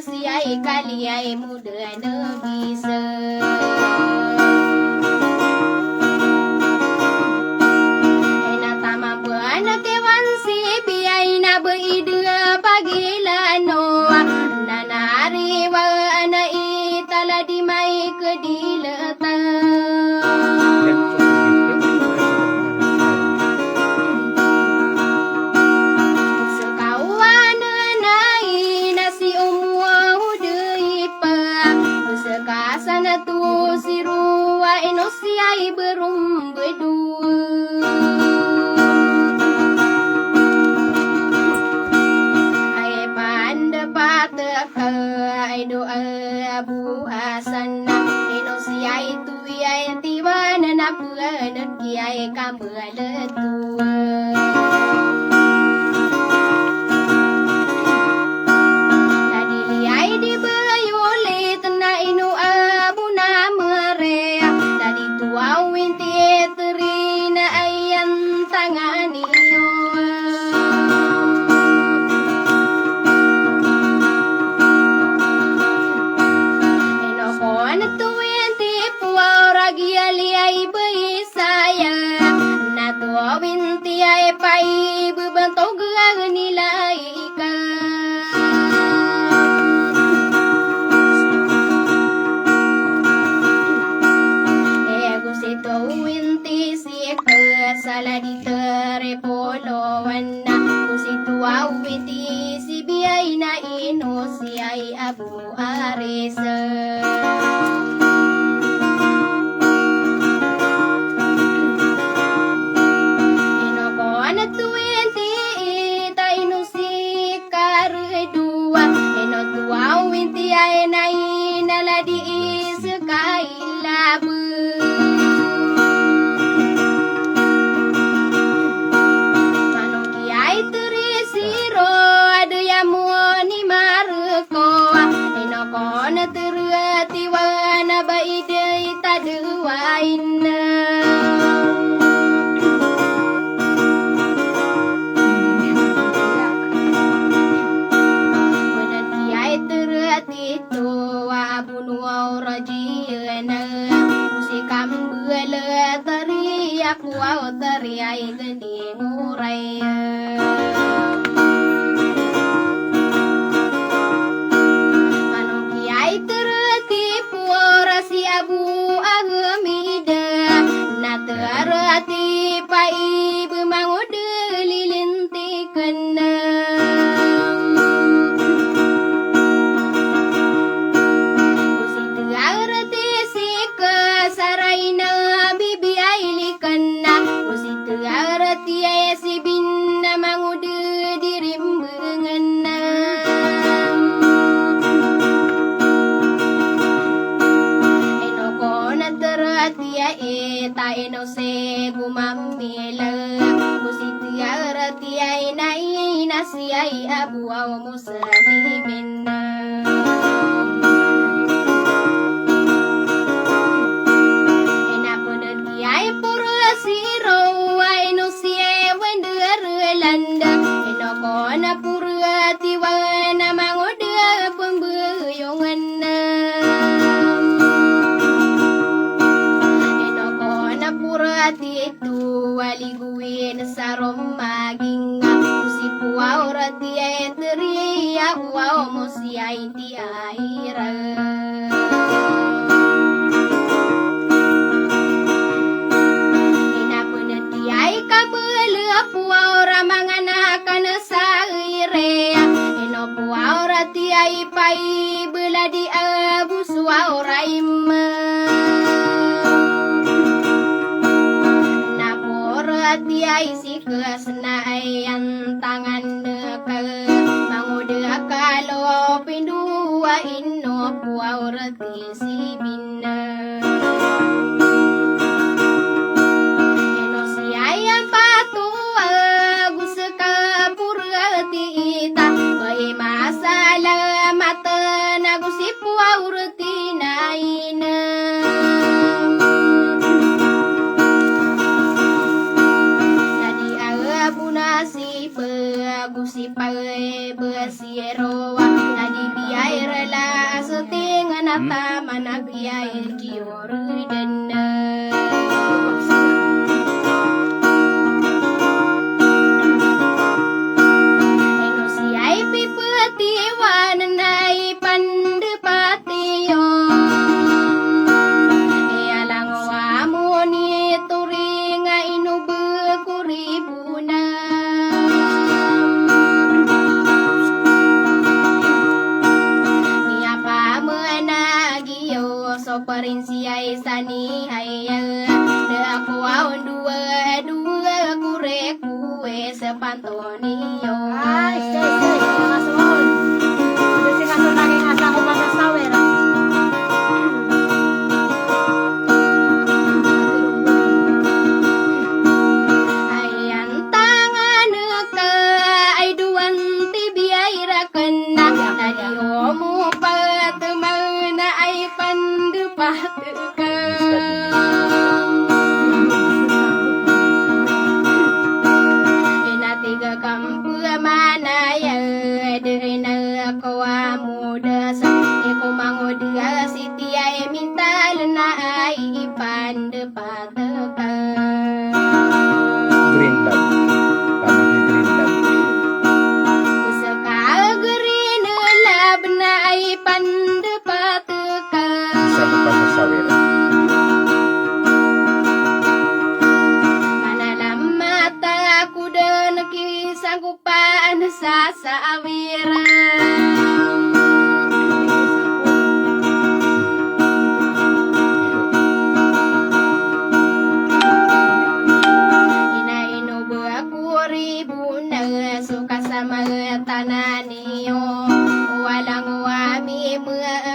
siai kaliai muda nebisa. Ena tamam buana kewan si biai na beida pagilano. Nana ariwa ana itala di mai kedilata. Siai berum berdua ai panda pataka ai doa Abu Hasan ino siai tu ai tiwana na puana kiai kambala tua tadi liai di bayole tena ino Abu namere tadi tua winti terina ayan tangani eno kona tu winti puara giali ai beisaya na tua winti ai pai bebantau gani laika winti si salah di terepolo wana kusitu winti si biai na ino si ai Abu Arisa ino kona tu winti ta ino si karedua ino tua winti ai na ina la di sekai labu kona terati wana baidai taduaina wana kiai terati tua bunua rajiana musikam bela teriak wow teriai geni nguraya Abu Ahmida na terati pai bemangude lilintikana kusi terati si kesaraina bibi ailikana kusi terati si binna mangude dirimbengan ta eno se gumamila musitia ratia inai nasiai Abu wa muslimin ena poder kiai purasiro eno sie wender landa eno kona purati wana mangode pembuyongan purati itu wali guin sarom maging musiku aurati etri ya wa musia inti aira ina peneti ai kabele puaura manganakan saire ino puaurati ai pai beladi abu suauraima tiai si kesenayan tangan deke mangude kalau pindua ino puaurati si bina eno si ayam patu agus kapurati ita bae masalah mata nagusi puaurati naina gusi pae bersiero tadi biaira mata managya kiyoru denne. Eno siai pipeti wanai pandepatiyo. Ealang wamuni turinga inu bekuribuna. Perinsiai sani haya de aku aun dua kure kue sepantonio. Ay, ngason. Bisi ngason lagi ngasa ko pa sa sawer. Ayan tangan ke ay duan tibiay rakena tadi omu patemana ay pandepat ke. Tiga kampu mana ya dena kawa muda sa ko mangoda sitia minta lena ai pande pataka. Green lab. Tama kay green lab. Usaka green lab na ai pande pataka. Isa mo pa sa sawir. Sanggupan sa sawiran. Inainu beakuri bunda suka sama tananiyo. Walang wami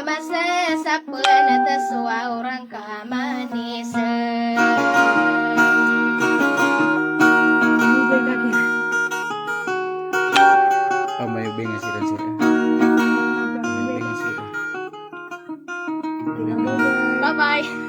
masa sapena tesua orang kamanisa. May benga sila. Bye-bye.